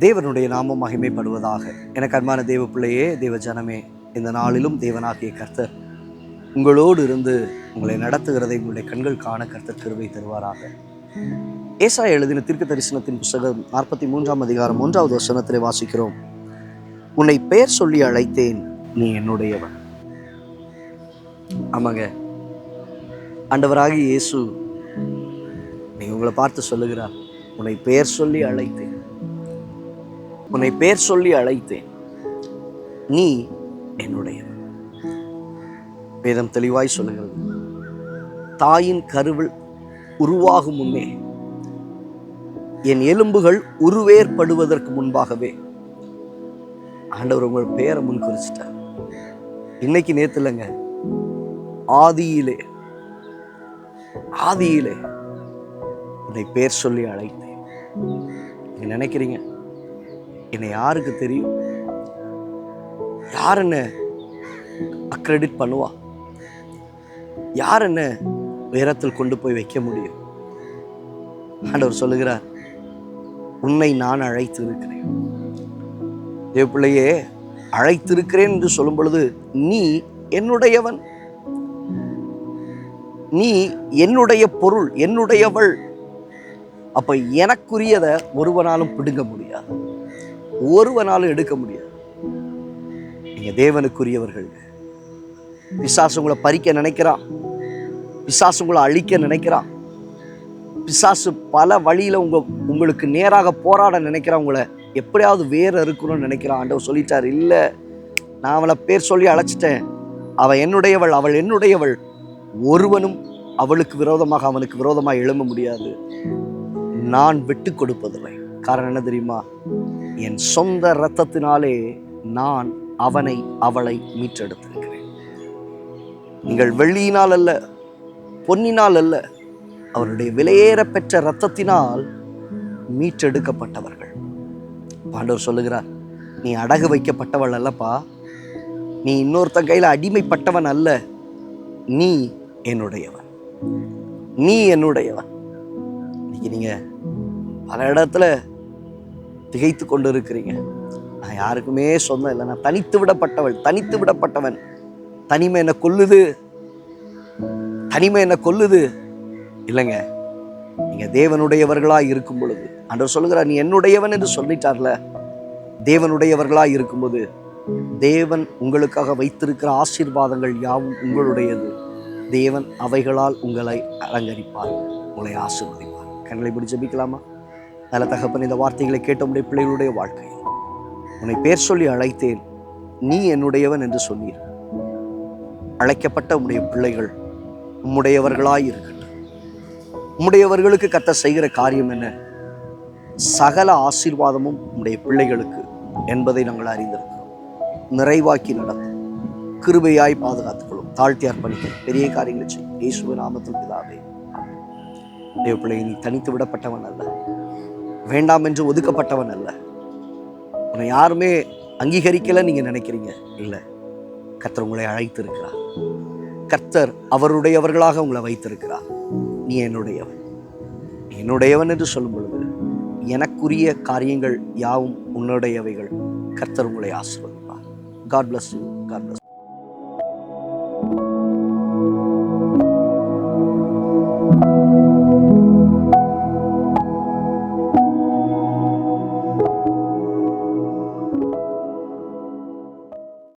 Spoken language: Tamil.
தேவனுடைய நாமம் மகிமைப்படுவதாக. எனக்கு அன்பான தேவ பிள்ளையே, தேவ ஜனமே, இந்த நாளிலும் தேவனாகிய கர்த்தர் உங்களோடு இருந்து உங்களை நடத்துகிறதை உங்களுடைய கண்கள் காண கர்த்தர் கிருபை தருவாராக. ஏசாயா எழுதின தீர்க்க தரிசனத்தின் புத்தகம் 43ஆம் அதிகாரம் 1வது வசனத்திலே வாசிக்கிறோம். உன்னை பெயர் சொல்லி அழைத்தேன், நீ என்னுடையவன். ஆமாங்க, ஆண்டவராகிய இயேசு நீங்க உங்களை பார்த்து சொல்லுகிறார், உன்னை பெயர் சொல்லி அழைத்தேன், உன்னை பெயர் சொல்லி அழைத்தேன், நீ என்னுடையவன். வேதம் தெளிவாய் சொல்லுகிறது, தாயின் கருவில் உருவாகும் முன்னே, என் எலும்புகள் உருவேற்படுவதற்கு முன்பாகவே ஆண்டவர் உங்கள் பெயரை முன் குறிச்சிட்டார். இன்னைக்கு நேத்து இல்லைங்க, ஆதியிலே உன்னை பெயர் சொல்லி அழைத்தேன். நீங்க நினைக்கிறீங்க, என்னை யாருக்கு தெரியும், யார் என்ன அக்ரெடிட் பண்ணுவா, யார் என்ன உயரத்தில் கொண்டு போய் வைக்க முடியும்? ஆண்டவர் சொல்லுகிறார், உன்னை நான் அழைத்து இருக்கிறேன். தேவ பிள்ளையே, அழைத்திருக்கிறேன் என்று சொல்லும் பொழுது நீ என்னுடையவன், நீ என்னுடைய பொருள், என்னுடையவள். அப்ப எனக்குரியதை ஒருவனாலும் பிடுங்க முடியாது, ஒருவனாலும் எடுக்க முடியாது. நீங்க தேவனுக்குரியவர்கள். பிசாசு உங்களை பறிக்க நினைக்கிறான், பிசாசு உங்களை அழிக்க நினைக்கிறான், பிசாசு பல வழியில உங்களுக்கு நேராக போராட நினைக்கிறான், உங்களை எப்படியாவது வேற இருக்கணும்னு நினைக்கிறான். ஆண்டவர் சொல்லிட்டார், இல்ல, நான் அவளை பேர் சொல்லி அழைச்சிட்டேன், அவள் என்னுடையவள், அவள் என்னுடையவள். ஒருவனும் அவளுக்கு விரோதமாக அவனுக்கு விரோதமாக எழும்ப முடியாது. நான் விட்டு கொடுப்பதில்லை. காரணம் என்ன தெரியுமா? என் சொந்த இரத்தத்தினாலே நான் அவனை அவளை மீட்டெடுத்திருக்கிறேன். நீங்கள் வெள்ளியினால் அல்ல, பொன்னினால் அல்ல, அவருடைய விலையேற பெற்ற இரத்தத்தினால் மீட்டெடுக்கப்பட்டவர்கள். ஆண்டவர் சொல்லுகிறார், நீ அடகு வைக்கப்பட்டவள் அல்லப்பா, நீ இன்னொருத்தன் கையில் அடிமைப்பட்டவன் அல்ல, நீ என்னுடையவன், நீ என்னுடையவன். இன்னைக்கு நீங்க பல இடத்துல திகைத்து கொண்டு இருக்கிறீங்க. நான் யாருக்குமே சொந்தம் இல்லை, நான் தனித்து விடப்பட்டவள், தனித்து விடப்பட்டவன், தனிமை என்ன கொல்லுது, தனிமை என்ன கொல்லுது. இல்லைங்க, நீங்க தேவனுடையவர்களாய் இருக்கும் பொழுது, ஆண்டவர் சொல்லுகிறார், நீ என்னுடையவன் என்று சொல்லிட்டார்ல, தேவனுடையவர்களாய் இருக்கும்போது தேவன் உங்களுக்காக வைத்திருக்கிற ஆசீர்வாதங்கள் யாவும் உங்களுடையது. தேவன் அவைகளால் உங்களை அலங்கரிப்பார், உங்களை ஆசீர்வதிப்பார். கண்களை பிடிச்சு ஜெபிக்கலாமா? நல்ல தகப்பன், இந்த வார்த்தைகளை கேட்ட உடைய பிள்ளைகளுடைய வாழ்க்கையில் உன்னை பேர் சொல்லி அழைத்தேன், நீ என்னுடையவன் என்று சொன்னீர். அழைக்கப்பட்ட உம்முடைய பிள்ளைகள் உம்முடையவர்களாய் இருக்கட்டும். உம்முடையவர்களுக்கு கர்த்தர் செய்கிற காரியம் என்ன? சகல ஆசீர்வாதமும் உம்முடைய பிள்ளைகளுக்கு என்பதை நாங்கள் அறிந்திருக்கிறோம். நிறைவாக்கி நடத்தும், கிருபையாய் பாதுகாத்துக் கொள்ளும். தாழ்த்தி அர்ப்பணிக்க பெரிய காரியங்களை செய்யும். இயேசுவின் நாமத்தில் பிதாவே, ஆமென். தேவ பிள்ளை, நீ தனித்து விடப்பட்டவன் அல்ல, வேண்டாம் என்று ஒதுக்கப்பட்டவன் அல்ல. உன்னை யாருமே அங்கீகரிக்கல நீங்க நினைக்கிறீங்க, இல்ல. கர்த்தர் உங்களை அழைத்திருக்கிறார். கர்த்தர் அவருடையவர்களாக உங்களை வைத்திருக்கிறார். நீ என்னுடையவன், என்னுடையவன் என்று சொல்லும் பொழுது எனக்குரிய காரியங்கள் யாவும் உன்னுடையவைகள். கர்த்தர் உங்களை ஆசீர்வதிப்பார். God bless you. God bless you.